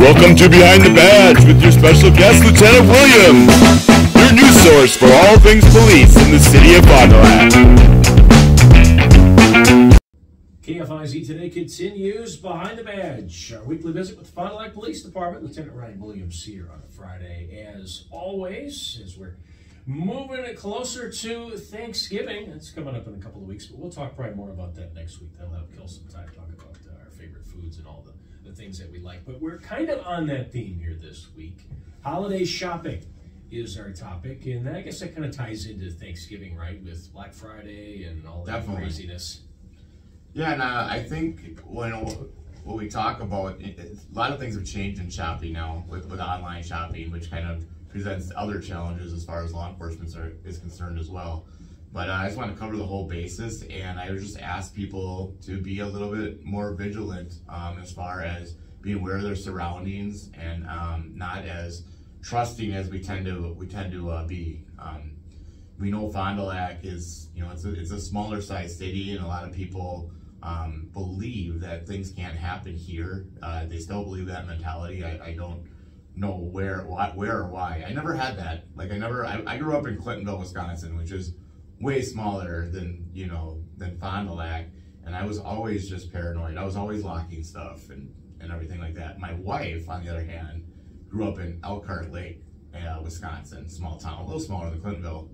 Welcome to Behind the Badge with your special guest, Lieutenant Williams, your news source for all things police in the city of Fond du Lac. KFIZ Today continues Behind the Badge, our weekly visit with the Fond du Lac Police Department. Lieutenant Ryan Williams here on a Friday, as always, as we're moving it closer to Thanksgiving. It's coming up in a couple of weeks, but we'll talk probably more about that next week. That'll help kill some time, talk about our favorite foods and all the things that we like. But we're kind of on that theme here this week. Holiday shopping is our topic, and I guess that kind of ties into Thanksgiving, right, with Black Friday and all that craziness. Yeah, and I think when we talk about it, a lot of things have changed in shopping now with online shopping, which kind of presents other challenges as far as law enforcement is concerned as well. But I just want to cover the whole basis, and I would just ask people to be a little bit more vigilant as far as being aware of their surroundings and not as trusting as we tend to be. We know Fond du Lac is, it's a smaller size city, and a lot of people believe that things can't happen here. They still believe that mentality. I don't know where or why. I never had that. I grew up in Clintonville, Wisconsin, which is way smaller than Fond du Lac, and I was always just paranoid. I was always locking stuff and everything like that. My wife, on the other hand, grew up in Elkhart Lake, Wisconsin, small town, a little smaller than Clintonville.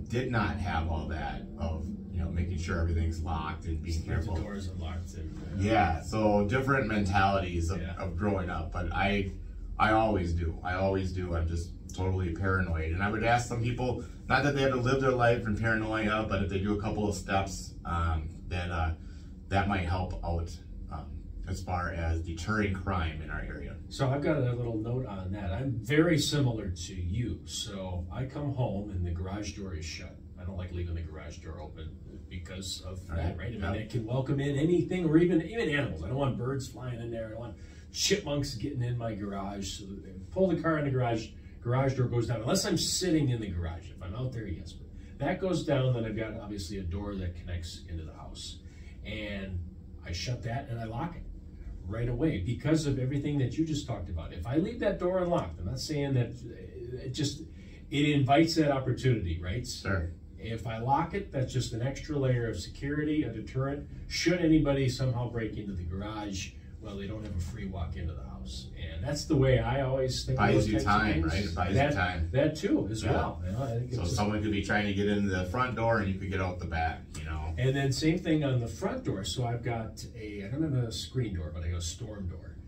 Did not have all that of making sure everything's locked and being careful. The doors are locked. Yeah, so different mentalities of growing up, but I always do. I'm just totally paranoid. And I would ask some people, not that they have to live their life in paranoia, but if they do a couple of steps, that might help out as far as deterring crime in our area. So I've got a little note on that. I'm very similar to you. So I come home and the garage door is shut. I don't like leaving the garage door open because of that, right? I mean, it can welcome in anything, or even animals. I don't want birds flying in there. I don't want chipmunks getting in my garage. So they pull the car in the garage door goes down, unless I'm sitting in the garage. If I'm out there, yes, but that goes down. Then I've got obviously a door that connects into the house, and I shut that and I lock it right away because of everything that you just talked about. If I leave that door unlocked, I'm not saying that it invites that opportunity, right? Sure. If I lock it, that's just an extra layer of security, a deterrent. Should anybody somehow break into the garage, well, they don't have a free walk into the house. And that's the way I always think. Buys you time, right? It buys you time. That too, as well. I think so someone could be trying to get into the front door and you could get out the back, And then same thing on the front door. So I've got I don't have a screen door, but I got a storm door.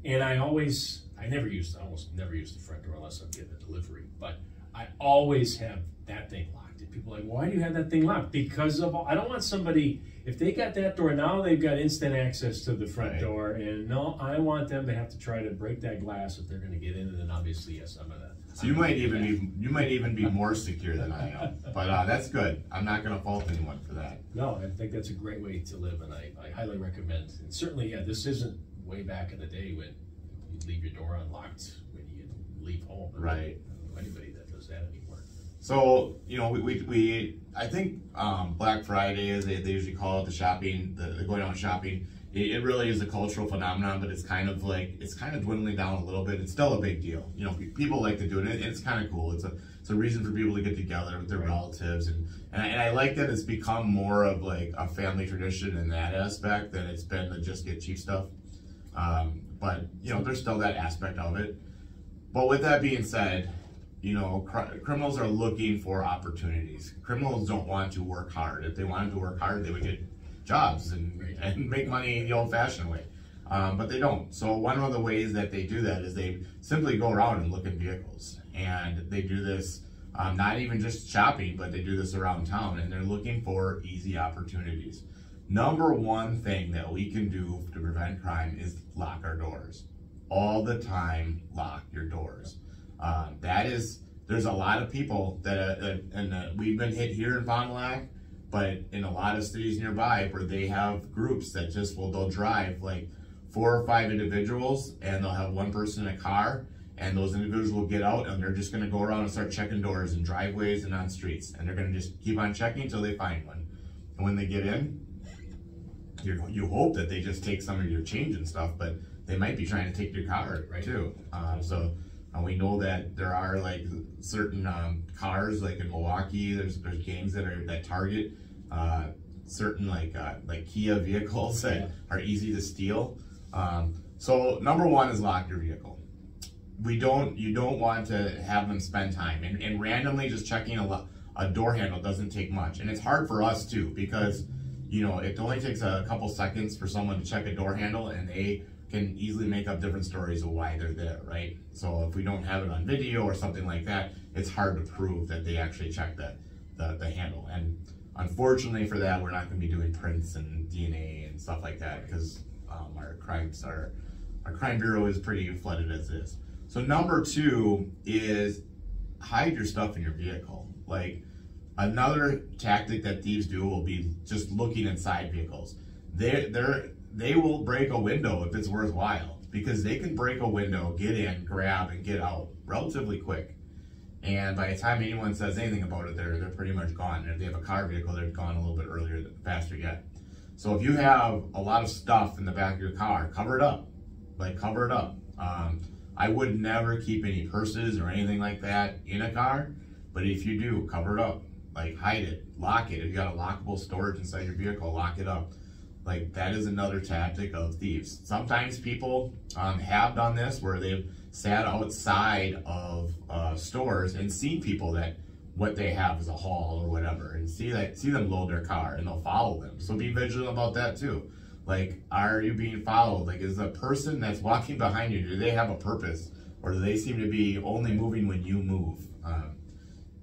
And I almost never use the front door unless I'm getting a delivery. But I always have that thing locked. And people are like, why do you have that thing locked? Because I don't want somebody, if they got that door, now they've got instant access to the front door. And no, I want them to have to try to break that glass if they're going to get in. And then obviously, yes, I'm going to. So you might even be more secure than I am. But that's good. I'm not going to fault anyone for that. No, I think that's a great way to live, and I highly recommend. And certainly, this isn't way back in the day when you leave your door unlocked when you leave home. Right. I don't know anybody that does that anymore. So, I think Black Friday, as they usually call it, the shopping, the going out shopping, it really is a cultural phenomenon, but it's kind of dwindling down a little bit. It's still a big deal. People like to do it, and it's kind of cool. It's a reason for people to get together with their relatives, and I like that it's become more of like a family tradition in that aspect than it's been to just get cheap stuff. But there's still that aspect of it. But with that being said, criminals are looking for opportunities. Criminals don't want to work hard. If they wanted to work hard, they would get jobs and make money the old-fashioned way. But they don't. So one of the ways that they do that is they simply go around and look at vehicles. And they do this not even just shopping, but they do this around town. And they're looking for easy opportunities. Number one thing that we can do to prevent crime is lock our doors. All the time, lock your doors. There's a lot of people that we've been hit here in Fond du Lac, but in a lot of cities nearby where they have groups that they'll drive like 4 or 5 individuals, and they'll have one person in a car, and those individuals will get out and they're just going to go around and start checking doors in driveways and on streets, and they're going to just keep on checking until they find one. And when they get in, you hope that they just take some of your change and stuff, but they might be trying to take your car too. So we know that there are like certain cars, like in Milwaukee, there's gangs that target certain like Kia vehicles that are easy to steal. So number one is lock your vehicle. You don't want to have them spend time and randomly just checking a door handle doesn't take much, and it's hard for us too, because it only takes a couple seconds for someone to check a door handle, and they can easily make up different stories of why they're there, right? So if we don't have it on video or something like that, it's hard to prove that they actually checked the handle. And unfortunately for that, we're not going to be doing prints and DNA and stuff like that, because our crime bureau is pretty flooded as is. So number two is hide your stuff in your vehicle. Like, another tactic that thieves do will be just looking inside vehicles. They will break a window if it's worthwhile, because they can break a window, get in, grab, and get out relatively quick. And by the time anyone says anything about it, they're pretty much gone. And if they have a car vehicle, they're gone a little bit earlier, faster yet. So if you have a lot of stuff in the back of your car, cover it up. Like, cover it up. I would never keep any purses or anything like that in a car, but if you do, cover it up. Like, hide it, lock it. If you got a lockable storage inside your vehicle, lock it up. Like, that is another tactic of thieves. Sometimes people have done this where they've sat outside of stores and seen people that what they have is a haul or whatever, and see them load their car, and they'll follow them. So be vigilant about that too. Like, are you being followed? Like, is the person that's walking behind you, do they have a purpose, or do they seem to be only moving when you move?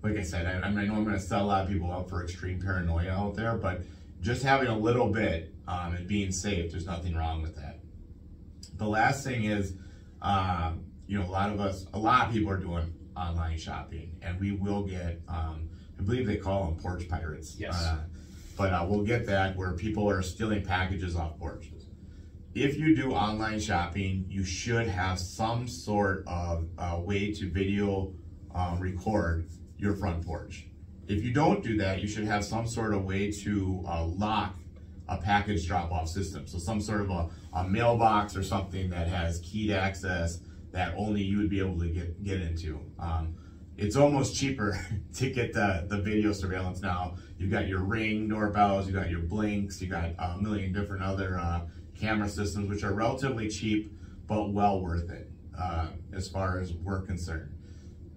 Like I said, I know I'm going to set a lot of people up for extreme paranoia out there, but just having a little bit and being safe, there's nothing wrong with that. The last thing is, a lot of people are doing online shopping, and we will get, I believe they call them porch pirates. Yes. But we'll get that where people are stealing packages off porches. If you do online shopping, you should have some sort of way to video record your front porch. If you don't do that, you should have some sort of way to lock a package drop-off system. So some sort of a mailbox or something that has keyed access that only you would be able to get into. It's almost cheaper to get the video surveillance now. You've got your Ring doorbells, you got your Blinks, you got a million different other camera systems, which are relatively cheap, but well worth it as far as we're concerned.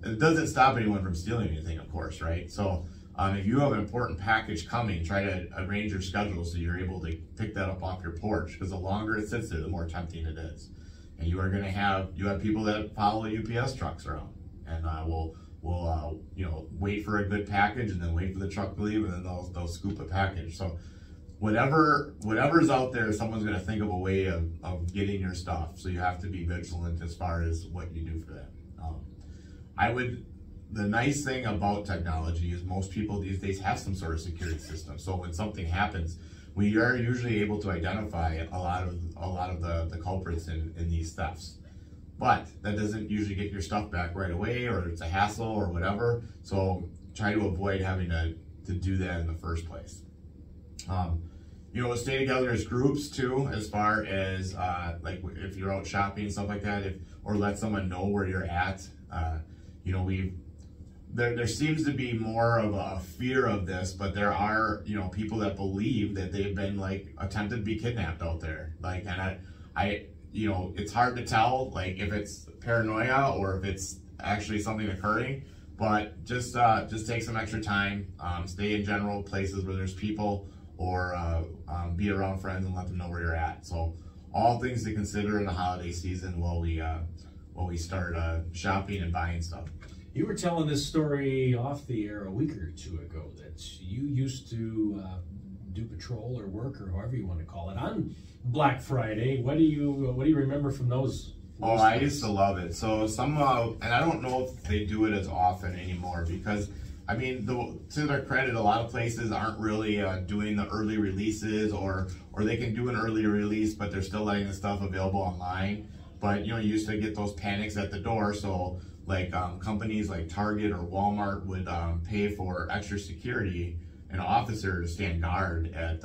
It doesn't stop anyone from stealing anything, of course, right? So if you have an important package coming, try to arrange your schedule so you're able to pick that up off your porch, because the longer it sits there, the more tempting it is. And you are going to have people that follow UPS trucks around, and will wait for a good package and then wait for the truck to leave, and then they'll scoop a package. So whatever's out there, someone's going to think of a way of getting your stuff. So you have to be vigilant as far as what you do for that. The nice thing about technology is most people these days have some sort of security system. So when something happens, we are usually able to identify a lot of the culprits in these thefts. But that doesn't usually get your stuff back right away, or it's a hassle or whatever. So try to avoid having to do that in the first place. Stay together as groups too, as far as like if you're out shopping and stuff like that, or let someone know where you're at. There seems to be more of a fear of this, but there are people that believe that they've been like attempted to be kidnapped out there. Like, and I it's hard to tell like if it's paranoia or if it's actually something occurring. But just take some extra time, stay in general places where there's people, or be around friends and let them know where you're at. So all things to consider in the holiday season while we start shopping and buying stuff. You were telling this story off the air a week or two ago that you used to do patrol or work, or however you want to call it, on Black Friday. What do you remember from those? Oh, I used to love it. So and I don't know if they do it as often anymore, because I mean, to their credit, a lot of places aren't really doing the early releases, or they can do an early release, but they're still letting the stuff available online. But you used to get those panics at the door, so like companies like Target or Walmart would pay for extra security, an officer to stand guard at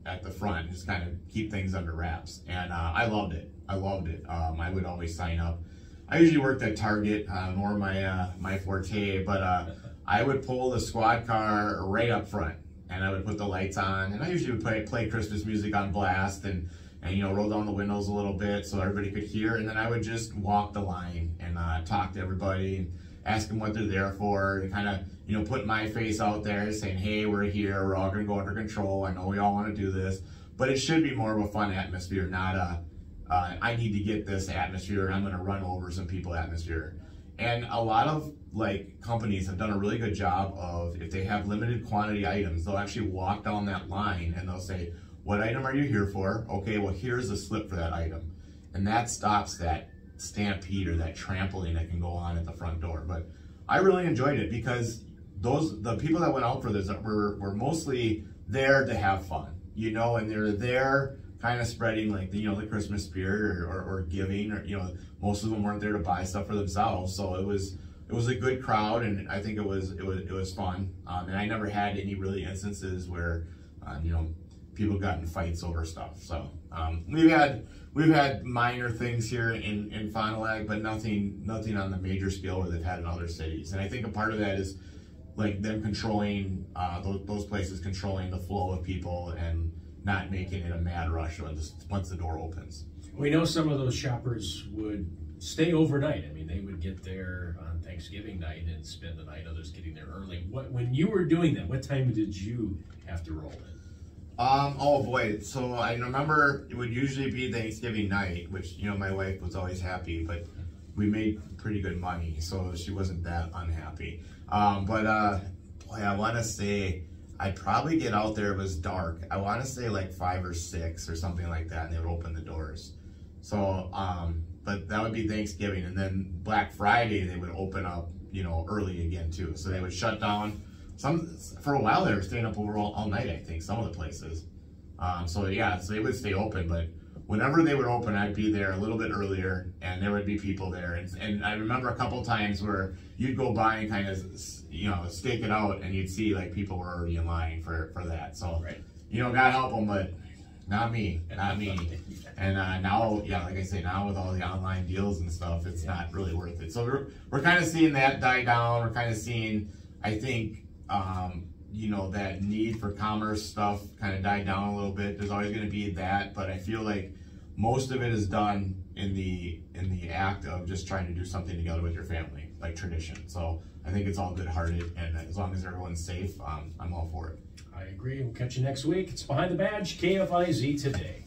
at the front, just kind of keep things under wraps. And I loved it. I would always sign up. I usually worked at Target, more my forte, but I would pull the squad car right up front, and I would put the lights on, and I usually would play Christmas music on blast, and you know, roll down the windows a little bit so everybody could hear, and then I would just walk the line and talk to everybody and ask them what they're there for, and kind of, you know, put my face out there saying, hey, we're here, we're all gonna go under control, I know we all want to do this, but it should be more of a fun atmosphere, not a I need to get this atmosphere, I'm gonna run over some people atmosphere. And a lot of like companies have done a really good job of, if they have limited quantity items, they'll actually walk down that line and they'll say, what item are you here for? Okay, well, here's a slip for that item. And that stops that stampede or that trampling that can go on at the front door. But I really enjoyed it because the people that went out for this were mostly there to have fun, you know, and they're there kind of spreading like the, you know, the Christmas spirit or giving, or, you know, most of them weren't there to buy stuff for themselves. So it was a good crowd, and I think it was fun. And I never had any really instances where, you know, people got in fights over stuff. So we've had minor things here in Fond du Lac, but nothing on the major scale where they've had in other cities. And I think a part of that is like them controlling those places, controlling the flow of people and not making it a mad rush once the door opens. We know some of those shoppers would stay overnight. I mean, they would get there on Thanksgiving night and spend the night, others getting there early. When you were doing that, what time did you have to roll in? Oh boy, so I remember it would usually be Thanksgiving night, which, you know, my wife was always happy, but we made pretty good money, so she wasn't that unhappy. Boy, I want to say I'd probably get out there, it was dark. I want to say like 5 or 6 or something like that, and they would open the doors. So, but that would be Thanksgiving, and then Black Friday, they would open up, you know, early again too. So they would shut down. For a while, they were staying up over all night, I think, some of the places. So yeah, so they would stay open, but whenever they would open, I'd be there a little bit earlier, and there would be people there. And I remember a couple times where you'd go by and kind of, you know, stake it out, and you'd see like people were already in line for that. So, right. You know, God help them, but not me. And now, yeah, like I say, now with all the online deals and stuff, it's not really worth it. So we're kind of seeing that die down. We're kind of seeing, I think, you know, that need for commerce stuff kind of died down a little bit. There's always going to be that, but I feel like most of it is done in the act of just trying to do something together with your family, like tradition. So I think it's all good-hearted, and as long as everyone's safe, I'm all for it. I agree. We'll catch you next week. It's Behind the Badge, KFIZ Today.